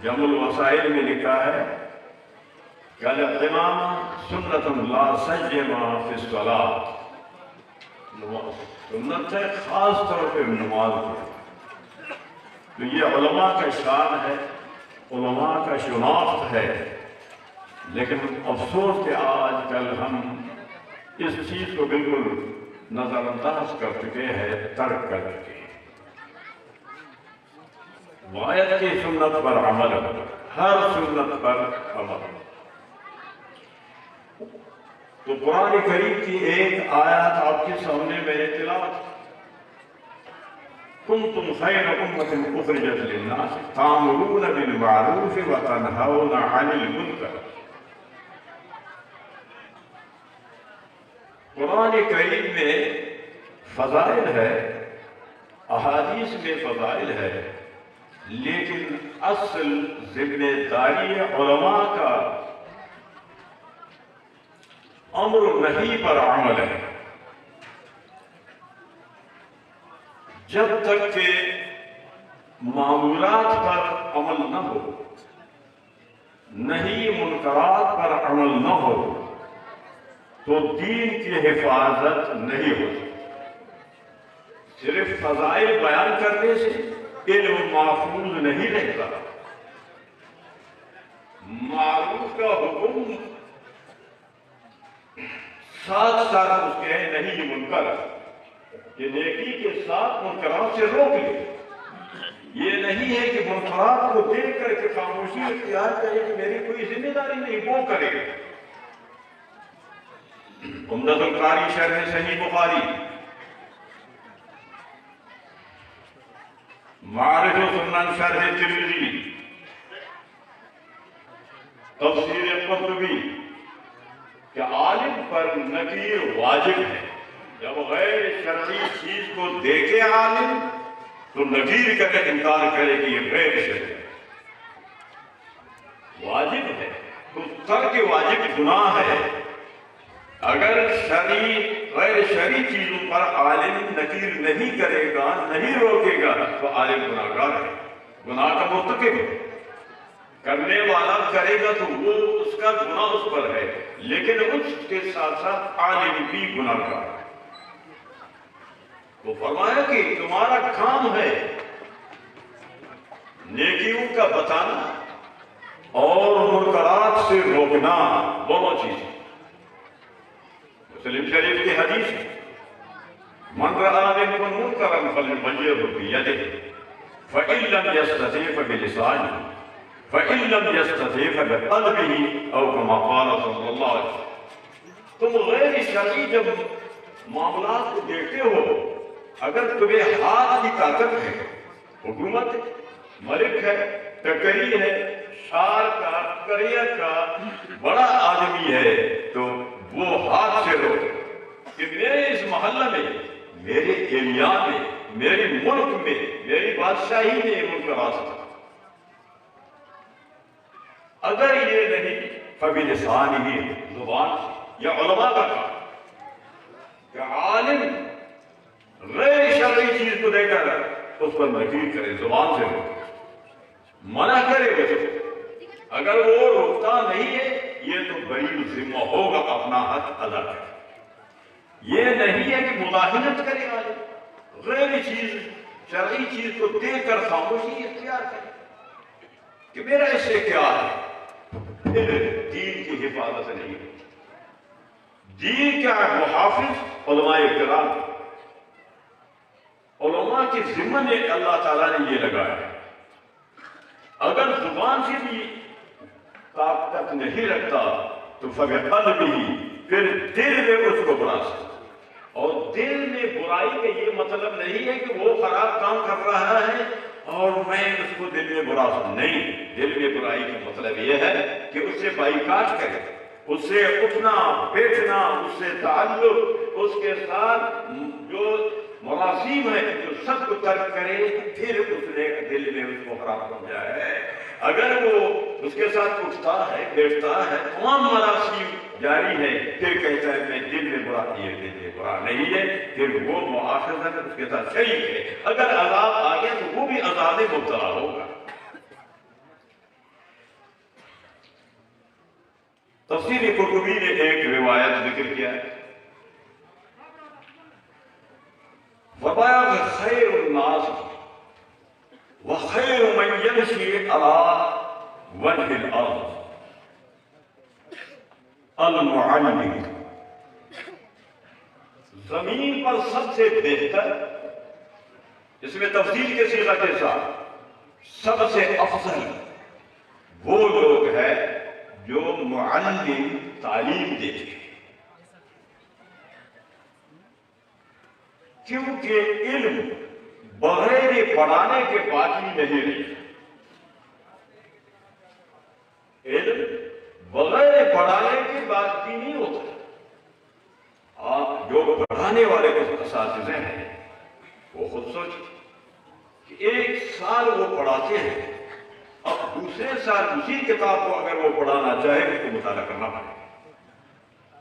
جمع الوسائل میں لکھا ہے کہ الاغتنام سنت لا سجما فی الصلاۃ، سنت ہے خاص طور پہ نماز کی۔ تو یہ علماء کا شان ہے، علماء کا شناخت ہے، لیکن افسوس کہ آج کل ہم اس چیز کو بالکل نظر انداز کر چکے ہیں، ترک کر چکے ہیں۔ آیت کی سنت پر عمل، ہر سنت پر عمل۔ تو قرآن کریم کی ایک آیت آپ کے سامنے میرے تلاوت، کنتم خیر امۃ اخرجت للناس تأمرون بالمعروف وتنہون عن المنکر۔ قرآن کریم میں فضائل ہے، احادیث میں فضائل ہے، لیکن اصل ذمہ داری علماء کا امر نہی پر عمل ہے۔ جب تک کہ معمولات پر عمل نہ ہو، نہی منکرات پر عمل نہ ہو، تو دین کی حفاظت نہیں ہو سکتی۔ صرف فضائل بیان کرنے سے علم محفوظ نہیں رہتا۔ معروف کا حکم ساتھ ساتھ اس کے نہیں منکر، کہ نیکی کے ساتھ منکرات سے روک لے۔ یہ نہیں ہے کہ منکرات کو دیکھ کر کے خاموشی اختیار کرے کہ میری کوئی ذمہ داری نہیں، وہ کرے۔ عمدۃ القاری شرح صحیح بخاری، معارف السنن شرح ترمذی، تفسیر قرطبی، کہ عالم پر نکیر واجب ہے۔ جب غیر شرعی چیز کو دیکھے عالم تو نکیر کرے، انکار کرے کہ یہ غیر شرعی واجب ہے، تو ترک واجب گناہ ہے۔ اگر شرعی غیر شرعی چیزوں پر عالم نکیر نہیں کرے گا، نہیں روکے گا، تو عالم گناہگار ہے، گناہ کا مرتکب ہے۔ کرنے والا کرے گا تو وہ اس کا گناہ اس پر ہے، لیکن اس کے ساتھ ساتھ عالم بھی گناہگار ہے۔ وہ فرمایا کہ تمہارا کام ہے نیکیوں کا بتانا اور منکرات سے روکنا، دونوں چیزیں۔ مسلم شریف کی حدیث ہے، من رأى منکم منکرا فلیغیرہ بیدہ فإن لم یستطع فبلسانہ فإن لم یستطع فبقلبہ او کما قال صلی اللہ علیہ وسلم۔ تم غیر شرعی جب معاملات کو دیکھتے ہو، اگر تمہیں ہاتھ کی طاقت ہے، حکومت ملک ہے، ٹکری ہے، شار کا کریا کا بڑا آدمی ہے، تو وہ ہاتھ سے روک کہ میرے اس محلہ میں، میرے ایریا میں، میرے ملک میں، میری بادشاہی میں یہ منکرات ہے۔ اگر یہ نہیں فبلسانہ، زبان سے، یا علماء کا کام کہ عالم غیر شرعی چیز کو دے کر اس پر نکیر کرے، زبان سے روکے، منع کرے اسے۔ اگر وہ روکتا نہیں ہے، یہ تو بری ذمہ ہوگا اپنا حق ادا کرے۔ یہ نہیں ہے کہ مداہنت کرے عالم، غیر چیز شرعی چیز کو دیکھ کر خاموشی اختیار کرے کہ میرا اس سے کیا ہے۔ دین کی حفاظت نہیں ہے۔ دین کا محافظ علماء کرام، علماء کے ذمہ نے اللہ تعالیٰ نے یہ لگایا ہے۔ اگر زبان سے بھی طاقت نہیں رکھتا تو فبقلبہ، پھر دل میں اس کو بنا سکتا۔ اور دل میں برائی کا یہ مطلب نہیں ہے کہ وہ خراب کام کر رہا ہے اور میں اس کو دل میں برا سکتا، نہیں۔ دل میں برائی کا مطلب یہ ہے کہ اس سے بائیکاٹ کرے، اس سے اٹھنا بیٹھنا، اس سے تعلق، اس کے ساتھ جو مراسیم ہے جو سب کو ترک کرے، پھر اس نے دل میں اس کو خراب سمجھا ہے۔ اگر وہ اس کے ساتھ اٹھتا ہے بیٹھتا ہے، تمام مراسیم جاری ہے، پھر کہتا ہے میں دل میں برا، یہ دل میں برا نہیں ہے، پھر وہ مؤاخذہ اس کے ساتھ شریک ہے۔ اگر عذاب آ گیا تو وہ بھی عذاب میں مبتلا ہوگا۔ تفسیر قرطبی نے ایک روایت ذکر کیا ہے، فرمایا کہ خیر الناس وخیر من یمشی علی وجہ الارض المعلم، زمین پر سب سے بہتر، اس میں تفصیل کے صیغہ کے ساتھ سب سے افضل وہ لوگ ہیں جو معلم تعلیم دیتے ہیں، کیونکہ علم بغیر پڑھانے کے باقی نہیں رہتا، علم بغیر پڑھانے کے باقی نہیں ہوتا۔ آپ جو پڑھانے والے اساتذہ ہیں وہ خود سوچیں کہ ایک سال وہ پڑھاتے ہیں، اب دوسرے سال اسی کتاب کو اگر وہ پڑھانا چاہے اس کو مطالعہ کرنا پڑے گا،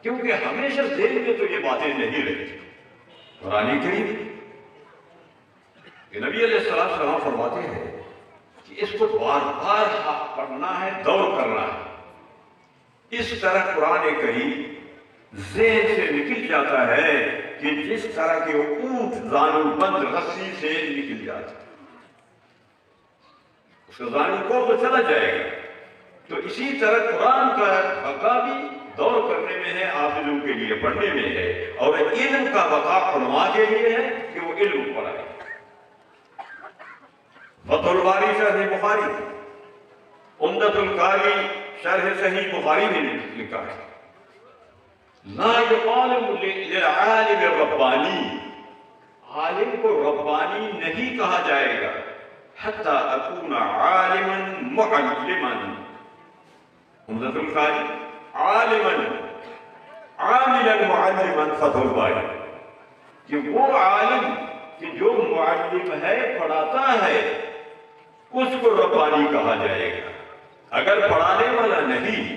کیونکہ ہمیشہ ذہن میں تو یہ باتیں نہیں رہتی۔ قرآن کریم کہ نبی علیہ السلام فرماتے ہیں کہ اس کو بار بار پڑھنا ہے، دور کرنا ہے۔ اس طرح قرآن کریم ذہن سے نکل جاتا ہے کہ جس طرح کے اونٹ زانو بند رسی سے نکل جاتا ہے، اس کا زانو کو تو چلا جائے گا۔ تو اسی طرح قرآن کا بقا بھی دور کرنے میں ہے، حافظوں کے لیے پڑھنے میں ہے، اور علم کا بقا علماء کے لیے ہے کہ وہ علم پڑھائے۔ فتح الباری شرح بخاری، عمدۃ القاری شرح صحیح بخاری میں لکھا ہے، لا یقال للعالم الربانی، عالم کو ربانی نہیں کہا جائے گا، حتی اکون عالما معلما، عمدۃ القاری عالما عاملا معلما، فتح الباری کہ وہ عالم کہ جو معلم ہے، پڑھاتا ہے، اس کو ربانی کہا جائے گا۔ اگر پڑھانے والا نہیں،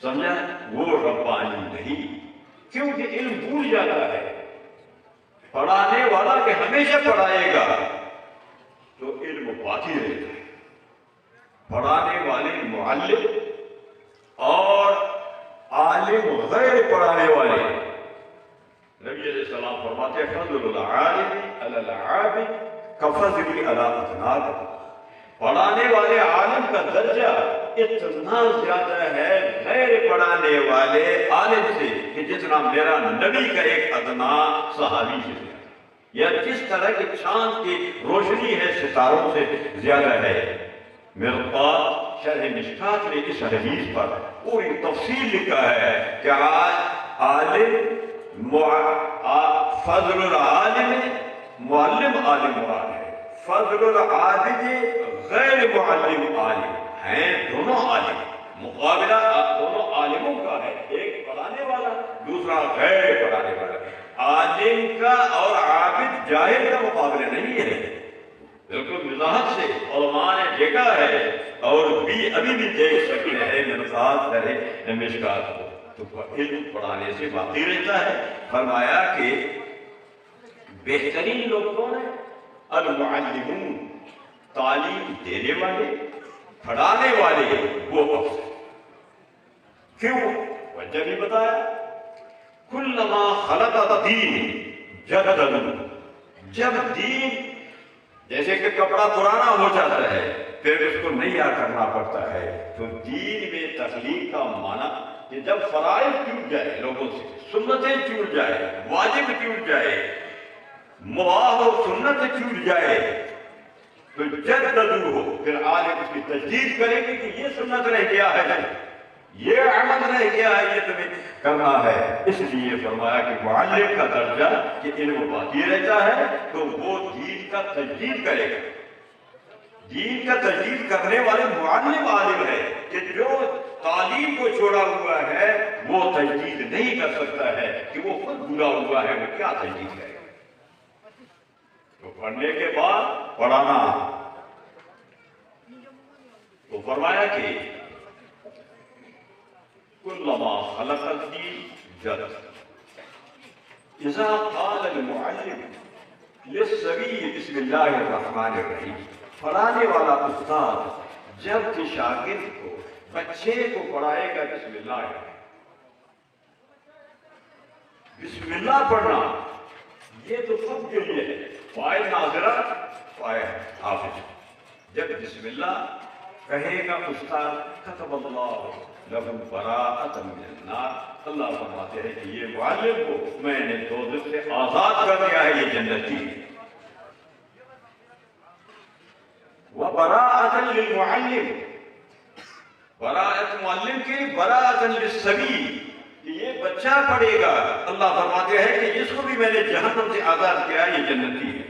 سمجھا، وہ ربانی نہیں، کیونکہ علم بھول جاتا ہے۔ پڑھانے والا کہ ہمیشہ پڑھائے گا تو علم باقی رہتا ہے۔ پڑھانے والے معلم اور عالم غیر پڑھانے والے، نبی علیہ السلام فرماتے ہیں فضل العالم علی العابد کفضل علی ادناکم، پڑھانے والے عالم کا درجہ اتنا زیادہ ہے غیر پڑھانے والے عالم سے کہ جتنا میرا نبی کا ایک ادنا صحابی سے زیادہ، یا جس طرح کی چاند کی روشنی ہے ستاروں سے زیادہ ہے۔ مرقات شرح مشکات نے اس حدیث پر پوری تفصیل لکھا ہے کہ عالم فضل العالم، معلم عالم مراد ہے، فضل العابد غیر معلم عالم ہیں، دونوں عالم، مقابلہ دونوں عالموں کا ہے، ایک پڑھانے والا دوسرا غیر پڑھانے والا۔ عالم کا اور عابد جاہل کا مقابلہ نہیں ہے، بالکل وضاحت سے علماء نے دیکھا ہے اور بھی ابھی بھی دیکھ سکتے ہیں مرقات شرح مشکات کو، تو علم پڑھانے سے باقی رہتا ہے۔ فرمایا کہ بہترین لوگ کون ہیں؟ المعلمون، تعلیم دینے والے، پڑھانے والے، وہ افضل۔ کیوں؟ وجہ بھی بتایا، کلما خلط دین جدد، جب دین جیسے کہ کپڑا پرانا ہو جاتا ہے پھر اس کو نیا کرنا پڑتا ہے، تو دین میں تخلیق کا معنی کہ جب فرائض ٹوٹ جائے لوگوں سے، سنتیں ٹوٹ جائے، واجب ٹوٹ جائے، مباح و سنت ٹوٹ جائے، تو جددو ہو، پھر عالم اس کی تجدید کریں گے کہ یہ سنت رہ گیا ہے، یہ عمل رہ گیا ہے، یہ تمہیں کرنا ہے۔ اس لیے فرمایا کہ معلم کا درجہ کہ علم باقی رہتا ہے تو وہ دین کا تجدید کرے گا۔ دین کا تجدید کرنے والے معلم عالم ہے کہ جو تعلیم کو چھوڑا ہوا ہے وہ تجدید نہیں کر سکتا ہے، کہ وہ خود بھولا ہوا ہے، وہ کیا تجدید کرے گا؟ تو پڑھنے کے بعد پڑھانا، تو فرمایا کہ كلما خلق الدين جدد، إذا قال المعلم للصبي بسم الله الرحمن الرحیم، پڑھانے والا استاد جب کہ شاگرد کو بچے کو پڑھائے گا بسم اللہ ہے۔ بسم اللہ پڑھنا یہ تو سب کے لیے ہے، فائل ناظرہ فائل حافظ۔ جب بسم اللہ کہے گا استاد کتب اللہ لہ براءۃ من النار، اللہ فرماتے ہیں کہ یہ معلم کو میں نے دوزخ سے آزاد کر دیا ہے، یہ جنتی ہے۔ وَبَرَاءَةً لِلْمُعَلِّمِ، براءت معلم کی، براءۃ للصبی، کہ یہ بچہ پڑھے گا، اللہ فرماتے ہیں کہ اس کو بھی میں نے جہنم سے آزاد کیا، یہ جنتی ہے۔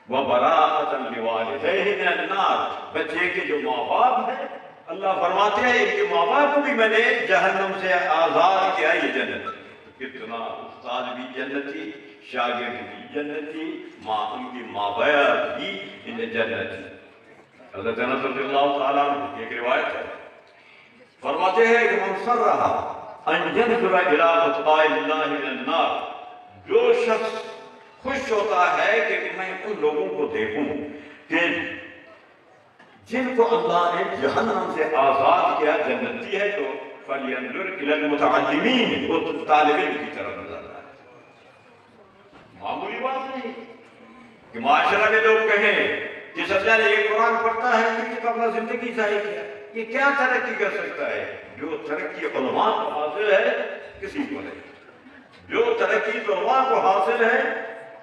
وَبَرَاءَةً لِوَالِدَيْهِ مِنَ النَّارِ، بچے کے جو ماں باپ ہیں اللہ فرماتے ہیں کہ ماں باپ کو بھی میں نے جہنم سے آزاد کیا، یہ جنتی۔ کتنا استاد بھی جنتی، شاگرد بھی جنتی، ماں ان کی ماں باپ بھی جنتی۔ حضرت انس رضی اللہ تعالیٰ عنہ ایک روایت ہے، فرماتے ہیں کہ من سرہ ان ينظر الى اتقاء اللہ من النار، جو شخص خوش ہوتا ہے کہ میں ان لوگوں کو دیکھوں کہ جن کو اللہ نے جہنم سے آزاد کیا، جنتی ہے، تو فَلْيَنْظُرْ إِلَى الْمُتَعَلِّمِينَ، وہ طالب علم کی طرف نظر آئے۔ معمولی بات نہیں کہ معاشرہ میں لوگ کہیں کہ سچا نے یہ قرآن پڑھتا ہے کہ اپنا زندگی ضائع کیا، یہ کیا ترقی کر سکتا ہے؟ جو ترقی علماء کو حاصل ہے کسی کو نہیں، جو ترقی علماء کو حاصل ہے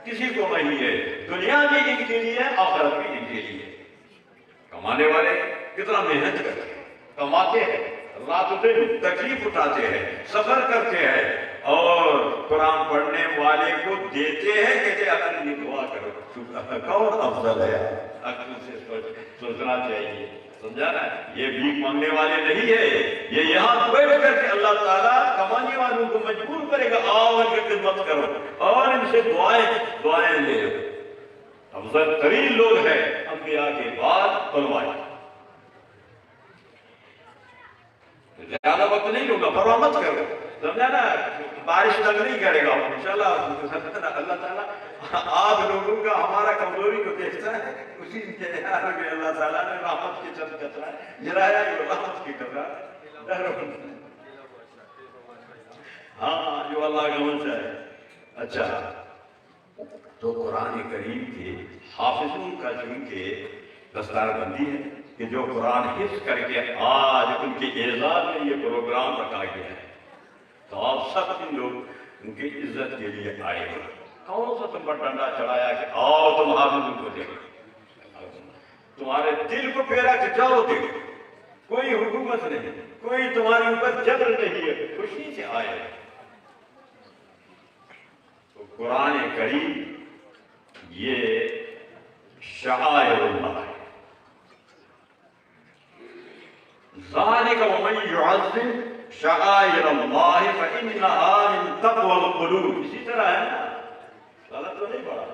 کسی کو نہیں ہے۔ دنیا بھی ان کے لیے، آخرت بھی ان کے لیے۔ کمانے والے کتنا محنت کرتے ہیں، کماتے ہیں، رات و دن تکلیف اٹھاتے ہیں، سفر کرتے ہیں، اور قرآن پڑھنے والے کو دیتے ہیں، کہتے ہیں اگر یہ دعا کرو، کون افضل ہے؟ عقل سے سوچنا چاہیے، سمجھا نا؟ یہ بھیک مانگنے والے نہیں ہے، یہ یہاں بیٹھ کر کے اللہ تعالیٰ کمانے والوں کو مجبور کرے گا، آؤ ان کی خدمت کرو اور ان سے دعائیں لے لو۔ افضل ترین لوگ ہیں انبیاء کے بعد علماء۔ زیادہ وقت نہیں لوں پرواہ مت کرو، سمجھا نا؟ بارش تک نہیں کرے گا انشاءاللہ۔ اللہ تعالیٰ آپ لوگوں کا ہمارا کمزوری کو دیکھتا ہے، اسی انتظار میں اللہ تعالیٰ نے رحمت کی چند قطرہ گرایا، جو رحمت کی قطرہ ہاں جو اللہ کا منشا ہے۔ اچھا، تو قرآن کریم کے حافظوں کا چونکہ دستار بندی ہے کہ جو قرآن حفظ کر کے آج ان کے اعزاز میں یہ پروگرام رکھا گیا ہے، تو آپ سب ان لوگ ان کی عزت کے لیے آئے گا۔ کون سا تم پر ڈنڈا چڑھایا کہ آؤ تم حافظوں کو دیکھو؟ تمہارے دل کو پھیرا کہ جاؤ دیکھو، کوئی حکومت نہیں، کوئی تمہارے اوپر جبر نہیں ہے، خوشی سے آئے۔ تو قرآن کریم یہ شعائر اللہ ہے۔ ذالک ومن یعظم شعائر اللہ فإنہا من تقوی القلوب، اسی طرح ہے نا، غلط تو نہیں پڑھا۔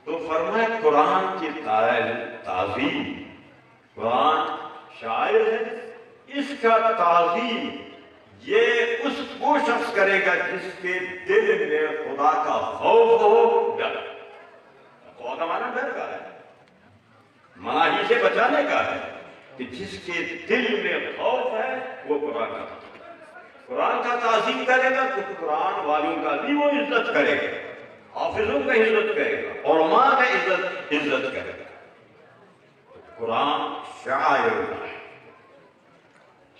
تو فرمایا قرآن کی تعظیم، قرآن شاعر ہے، اس کا تعظیم یہ وہ شخص کرے گا جس کے دل میں خدا کا خوف ہو، ڈر۔ خوف کا معنی ڈر کا ہے، مناہی سے بچانے کا ہے، کہ جس کے دل میں خوف ہے وہ قرآن کا تعظیم کرے گا، تو قرآن والوں کا بھی وہ عزت کرے گا، حافظوں کا عزت کرے گا، علماء کا عزت کرے گا۔ قرآن شعائر اللہ ہے۔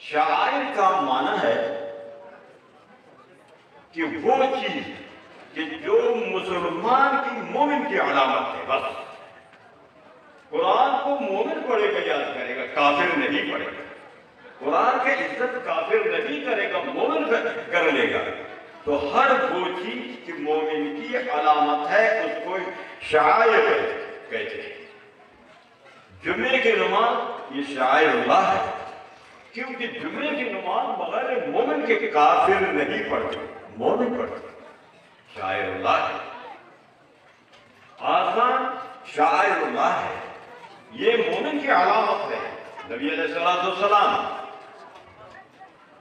شعائر کا معنی ہے کہ وہ چیز کہ جو مسلمان کی، مومن کی علامت ہے، بس۔ قرآن کو مومن پڑھے گا، یاد کرے گا، کافر نہیں پڑھے گا۔ قرآن کی عزت کافر نہیں کرے گا، مومن کر لے گا۔ تو ہر وہ چیز کہ مومن کی علامت ہے اس کو شعائر کہتے ہیں۔ جمعے کی نماز یہ شعائر اللہ ہے، کیونکہ جمعے کی نماز بغیر مومن کے کافر نہیں پڑھتے، مومن پڑھتے، شعائر اللہ ہے۔ آذان شعائر اللہ ہے، یہ مومن کی علامت ہے۔ نبی علیہ السلام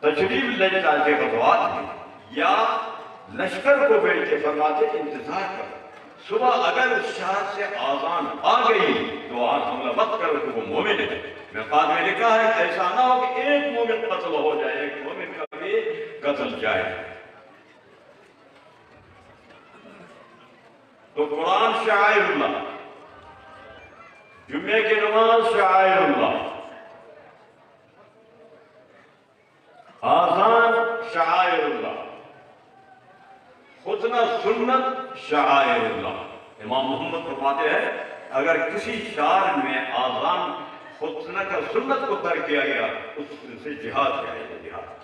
تشریف لے جاتے غزوات میں یا لشکر کو بیٹھ کے فرماتے انتظار کرو، صبح اگر اس شہر سے آذان آ گئی تو آج حملہ مت کرو کہ وہ مومن ہے، میں مرقات میں لکھا ہے کہ ایسا نہ ہو کہ ایک مومن قتل ہو جائے، ایک مومن کا بھی قتل جائے۔ تو قرآن شعائر اللہ، جمعے کی نماز شعائر اللہ، آذان شعائر اللہ، خطنہ سنت شعائر اللہ۔ امام محمد فرماتے ہیں اگر کسی شعر میں آذان خطنہ کا سنت کو ترک کیا گیا اس سے جہاد کیا ہے، جہاد۔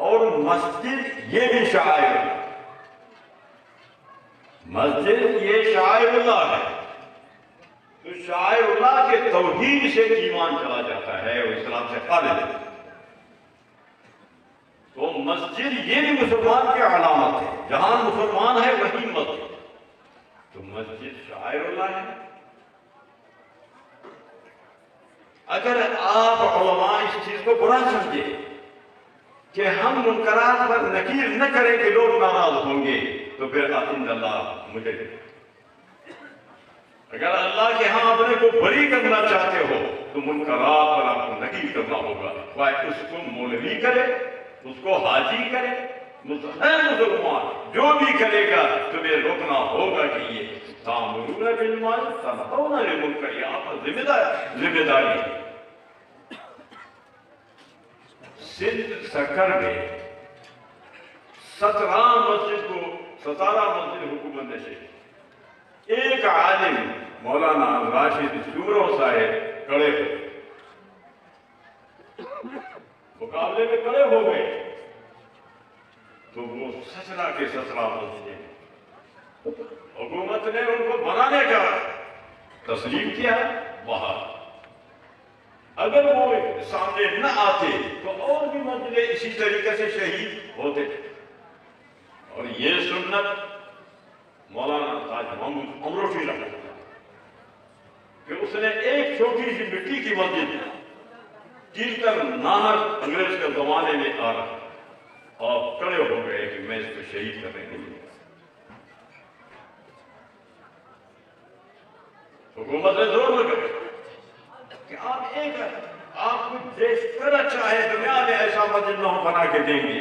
اور مسجد یہ بھی شعائر اللہ، مسجد یہ شعائر اللہ ہے۔ تو شعائر اللہ کے توحید سے ایمان چلا جاتا ہے اور اسلام سے خارج ہے۔ تو مسجد یہ بھی مسلمان کی علامت ہے، جہاں مسلمان ہے وہیں مسجد، تو مسجد شعائر اللہ ہے۔ اگر آپ علماء اس چیز کو برا سمجھے کہ ہم منکرات پر نکیر نہ کریں کہ لوگ ناراض ہوں گے، تو پھر عند اللہ مجھے، اگر اللہ کے ہاں اپنے کو بری کرنا چاہتے ہو تو منکرات پر آپ کو نکیر کرنا ہوگا، خواہ اس کو مولوی کرے، اس کو حاجی کرے، مسلمان جو بھی کرے گا تمہیں روکنا ہوگا کہ یہ تامرون بالمعروف تنہون عن المنکر، یہ آپ کا ذمہ داری ہے۔ سندھ سکر میں 17 مسجد حکومت نے سے ایک عالم مولانا راشد سورو صاحب کڑے ہوئے، مقابلے میں کڑے ہو گئے، تو وہ 17 مسجدیں حکومت نے ان کو بنانے کا تسلیم کیا باہر۔ اگر وہ سامنے نہ آتے تو اور بھی مسجدیں اسی طریقے سے شہید ہوتے۔ اور یہ سنت مولانا تاج محمد امروٹی رکھا کہ اس نے ایک چھوٹی سی مٹی کی مسجد جل کر ناہر انگریز کے زمانے میں آ رہا اور کڑے ہو گئے کہ میں اس کو شہید کرنے کے لیے۔ حکومت نے زور لگا کہ آپ کو جس طرح چاہے دنیا میں ایسا مسجد نہ بنا کے دیں گے۔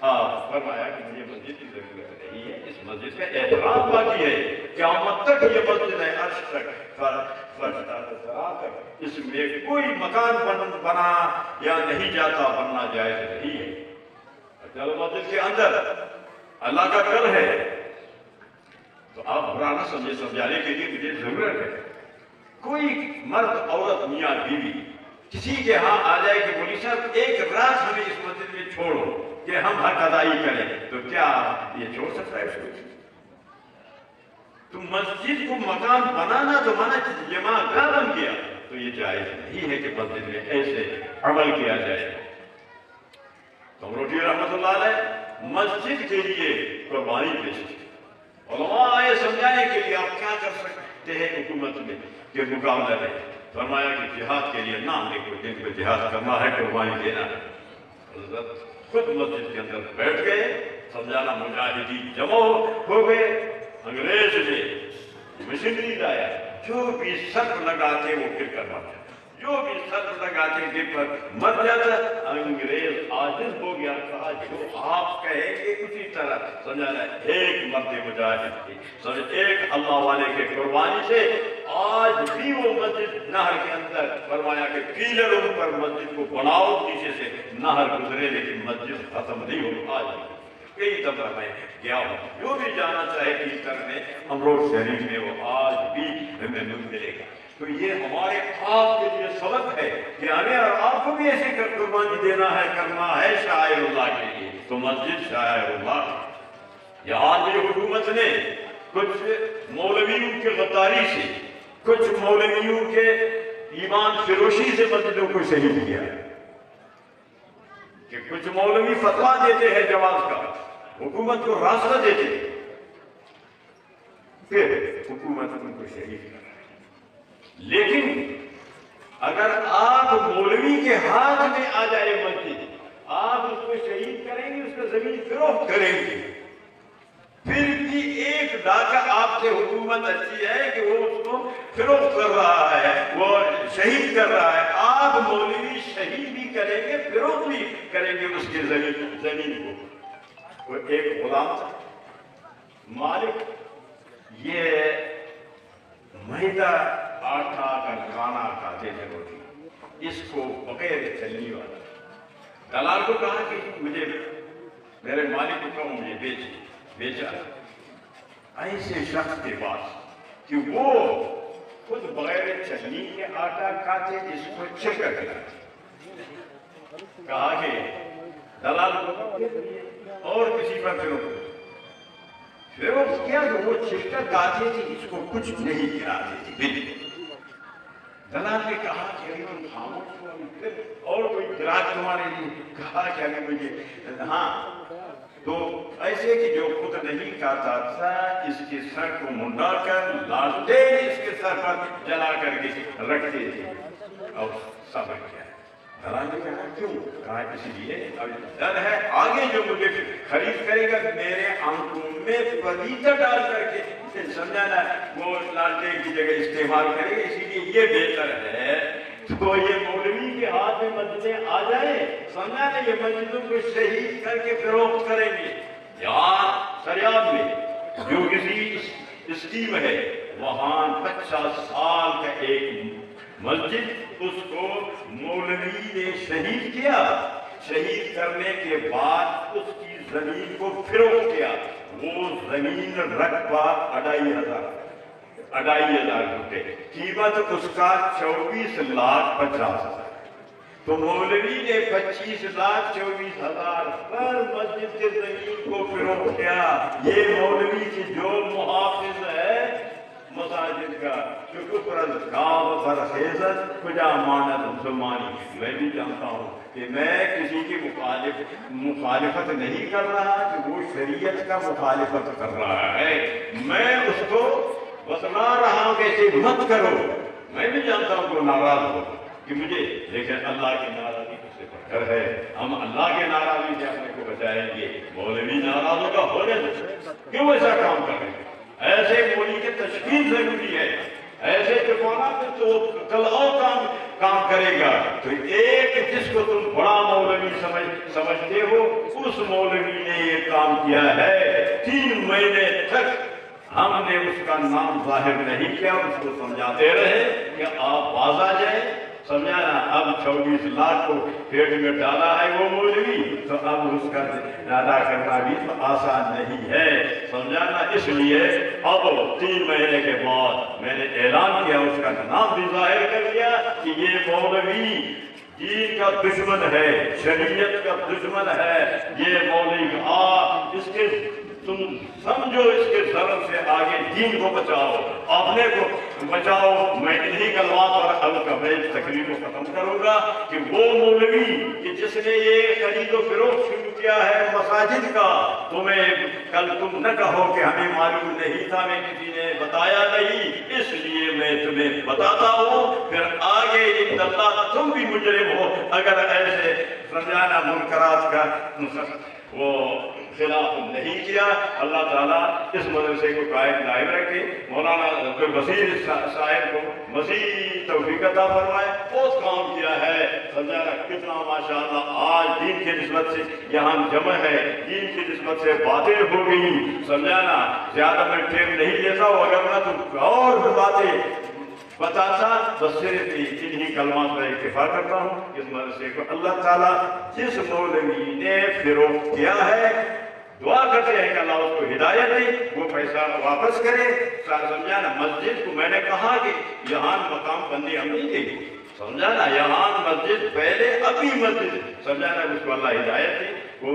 فرمایا کہ مجھے مسجد کی ضرورت نہیں ہے، اس مسجد کا احترام باقی ہے، قیامت تک یہ مسجد ہے، عرش تک، فرشتہ تک، اس میں کوئی مکان بنا یا نہیں جاتا، بننا جائز نہیں ہے۔ چلو مسجد کے اندر اللہ کا گھر ہے تو آپ برا نہ سمجھانے کے لیے مجھے ضرورت ہے۔ کوئی مرد عورت میاں بیوی کسی کے ہاں آ جائے کہ مولوی صاحب ایک رات ہمیں اس مسجد میں چھوڑو کہ ہم حق ادائی کریں، تو کیا یہ چھوڑ سکتا ہے اس کو؟ تو مسجد کو مکان بنانا تو مانا جمع گاہ بن گیا، تو یہ جائز نہیں ہے کہ مسجد میں ایسے عمل کیا جائے۔ تو امروٹی رحمت اللہ علیہ مسجد کے لیے قربانی پیش کی۔ علماء آئے سمجھانے کے لیے آپ کیا کر سکتے ہیں حکومت میں کہ مقابلہ ہے؟ فرمایا کہ جہاد کے لیے نام لکھو، جن کو جہاد کرنا ہے قربانی دینا ہے۔ حضرت خود مسجد کے اندر بیٹھ گئے، سمجھانا مجاہدین جمع ہو گئے، انگریز نے مشنری لایا، جو بھی سر لگاتے وہ گر کر مر جاتا، جو بھی سر لگاتے گر کر مر جاتا۔ انگریز عاجز ہو گیا، کہا جو آپ کہیں گے اسی طرح سمجھانا ایک مرد مجاہد کی سمجھ ایک اللہ والے کے قربانی سے آج بھی وہ مسجد نہر کے اندر فرمایا کہ پیلروں پر مسجد کو بناؤ، نیچے سے نہر گزرے لیکن مسجد ختم نہیں ہو۔ آج کئی دفعہ میں گیا ہوں، جو بھی جانا چاہے کہ اس طرح میں امروٹ شریف میں وہ آج بھی ہمیں ملے گا۔ تو یہ ہمارے آپ کے لیے سبق ہے کہ ہمیں اور آپ کو بھی ایسے قربانی دینا ہے، کرنا ہے شاعر اللہ کے لیے۔ تو مسجد شاعر اللہ، یہاں بھی حکومت نے کچھ مولویوں کے غداری سے، کچھ مولویوں کے ایمان فروشی سے مسجدوں کو شہید کیا کہ کچھ مولوی فتویٰ دیتے ہیں جواز کا، حکومت کو راستہ دیتے، پھر حکومت ان کو شہید کر۔ لیکن اگر آپ مولوی کے ہاتھ میں آ جائے مسجد، آپ اس کو شہید کریں گے، اس کا زمین فروخت کریں گے، پھر بھی ایک ڈاکہ آپ سے حکومت اچھی ہے کہ وہ اس کو فروخت کر رہا ہے، شہید کر رہا ہے، آپ مولوی شہید بھی کریں گے، فروخت بھی کریں گے اس کی زمین کو۔ وہ ایک غلام تھا، مالک یہ میدا آٹا کا کھانا کھاتے تھے، روٹی، اس کو بغیر چلنی والا۔ دلال کو کہا کہ مجھے میرے مالک کو کہو مجھے بیچا۔ ایسے شخص کے پاس کہ وہ خود بغیر چٹنی کے آٹا کھاتے، اس کو چھکا کھلاتے، کہا کہ دلال کو اور کسی پر فروخت کیا کہ وہ چھکا کھاتے تھے، اس کو کچھ نہیں کھلاتے تھے بالکل۔ دلال نے کہا کہ ابھی تم خاموش ہو، اور کوئی گراہک تمہارے لیے؟ کہا کہ ابھی مجھے ہاں، تو ایسے کہ جو خود نہیں کھاتا تھا، اس کے سر کو منڈا کر لالٹین اس کے سر پر جلا کر کے رکھتے تھے اور صبر کیا۔ دلال نے کہا کیوں؟ کہا اس لیے اب ڈر ہے آگے جو مجھے خرید کرے گا میرے آنکھوں میں پلیتا ڈال کر کے، سمجھانا وہ لالٹین کی جگہ استعمال کرے گا، اسی لیے یہ بہتر ہے تو یہ مولوی کے ہاتھ میں مسجدیں آ جائیں، سمجھا نہیں، یہ مسجدوں کو شہید کر کے فروخت کریں گے۔ یہاں سریاب میں جو کسی اسکیم ہے، وہاں 50 سال کا ایک مسجد، اس کو مولوی نے شہید کیا، شہید کرنے کے بعد اس کی زمین کو فروخت کیا۔ وہ زمین رقبہ 2,500 روپے، قیمت اس کا 24,50,000۔ تو مولوی نے 25,24,000 پر مسجد کے زمین کو فروخت کیا۔ یہ مولوی کی جو محافظ ہے مساجد کا، شکر الکعب برخیزت کجا ماند مسلمانی۔ میں بھی جانتا ہوں کہ میں کسی کی مخالفت نہیں کر رہا کہ وہ شریعت کا مخالفت کر رہا ہے، میں اس کو بتلا رہا ہوں کہ ایسے مت کرو۔ میں بھی جانتا ہوں کہ وہ ناراض ہو کہ مجھے، لیکن اللہ کی ناراضی سے بہتر ہے ہم اللہ کے ناراضی سے اپنے کو بچائیں گے۔ مولوی ناراض ہوگا، ہونے دو، کیوں ایسا کام کر رہے ہیں؟ ایسے مولوی کی تشکیل ضروری ہے، ایسے جمانا تو کل اور کام کرے گا۔ تو ایک جس کو تم بڑا مولوی سمجھتے ہو، اس مولوی نے یہ کام کیا ہے۔ 3 مہینے تک ہم نے اس کا نام ظاہر نہیں کیا، اس کو سمجھاتے رہے کہ آپ باز آ جائیں، سمجھانا۔ اب 24 لاکھ کو پیٹ میں ڈالا ہے وہ مولوی، تو اب اس کا ادا کرنا بھی تو آسان نہیں ہے، سمجھانا۔ اس لیے اب 3 مہینے کے بعد میں نے اعلان کیا، اس کا نام بھی ظاہر کر دیا کہ یہ مولوی دین کا دشمن ہے، شریعت کا دشمن ہے، یہ مولوی اس کے تم سمجھو اس کے ضرر سے آگے دین کو بچاؤ، اپنے کو بچاؤ۔ میں انہی کلمات اور اب کا میں تقریر کو ختم کروں گا کہ وہ مولوی کہ جس نے یہ خرید و فروخت شروع کیا ہے مساجد کا، تمہیں کل تم نہ کہو کہ ہمیں معلوم نہیں تھا، میں کسی نے بتایا نہیں، اس لیے میں تمہیں بتاتا ہوں، پھر آگے انشاءاللہ تم بھی مجرم ہو اگر ایسے سمجھانا منکرات کا وہ خلاف نہیں کیا۔ اللہ تعالیٰ اس مدرسے کو قائم دائم رکھے، مولانا عبدالبصیر صاحب کو مزید توفیق عطا فرمائے، بہت کام کیا ہے، سمجھانا کتنا ماشاءاللہ آج دین کی نسبت سے یہاں جمع ہے، دین کی نسبت سے باتیں ہو گئی، سمجھانا۔ زیادہ میں ٹیم نہیں لیتا ہوں، اگر میں تو اور بھی باتیں بتاتا، بس صرف انہی کلمات پر اکتفا کرتا ہوں۔ اس مدرسے کو اللہ تعالیٰ جس مولوی نے فروخت کیا ہے، دعا کرتے ہیں کہ اللہ اس کو ہدایت دے، وہ پیسہ واپس کرے، سمجھانا۔ مسجد کو میں نے کہا کہ یہاں مقام بندی ہم نہیں دیں گے، سمجھانا۔ یہاں مسجد پہلے، ابھی مسجد، سمجھانا، اس کو اللہ ہدایت دے۔ وہ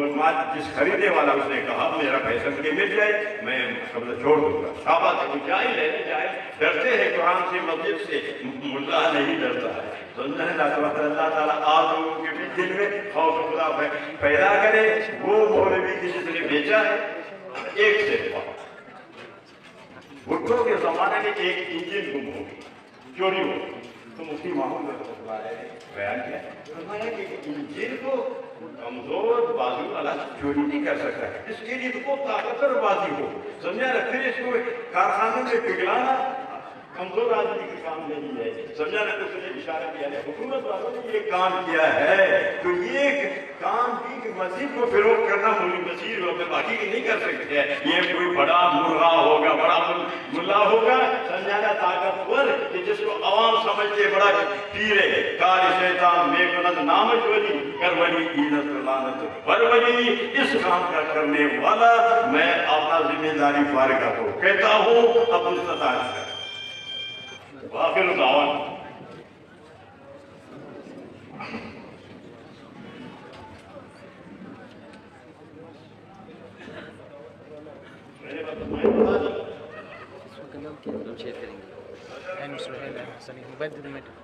جس خریدنے والا اس نے کہا میرا پیسہ مجھے مل جائے میں قبضہ چھوڑ دوں گا، صحابہ سے جائے لینے جائے، ڈرتے ہیں قرآن سے، مسجد سے، ملا نہیں ڈرتا ہے، سمجھانا۔ اللہ تعالیٰ آپ لوگوں کے بھی دل میں خوف خدا پیدا کرے۔ وہ مولوی کی جس نے بیچا ہے، ایک سے بھٹو کے زمانے میں ایک انجن گم ہو گئی، چوری ہو گئی، تو مفتی محمود بیان کیا، فرمایا کہ انجن کو کمزور بازو والا چوری نہیں کر سکتا، اس کے لیے تو بہت طاقتور بازی ہو، سمجھا نا۔ پھر اس کو کارخانے میں پگھلانا کمزور آدمی کا کام نہیں ہے، سمجھا نا؟ تو اس نے اشارہ کیا ہے حکومت والوں نے یہ کام کیا ہے تو یہ کام کی کہ مسجد کو فروغ کرنا مولوی بشیر اور باقی کی نہیں کر سکتے ہیں. یہ کوئی بڑا مرغا ہوگا، بڑا ملا ہوگا، سمجھانا طاقتور کہ جس کو عوام سمجھتے بڑا پیر ہے. کار شیطان میں کند نامش ولی کر ولی عیدت لعنت پر ولی. اس کام کا کرنے والا میں اپنا ذمہ داری فارغ کو کہتا ہوں اب مستطاع کر. آخر دعوان شیئر کریں گے.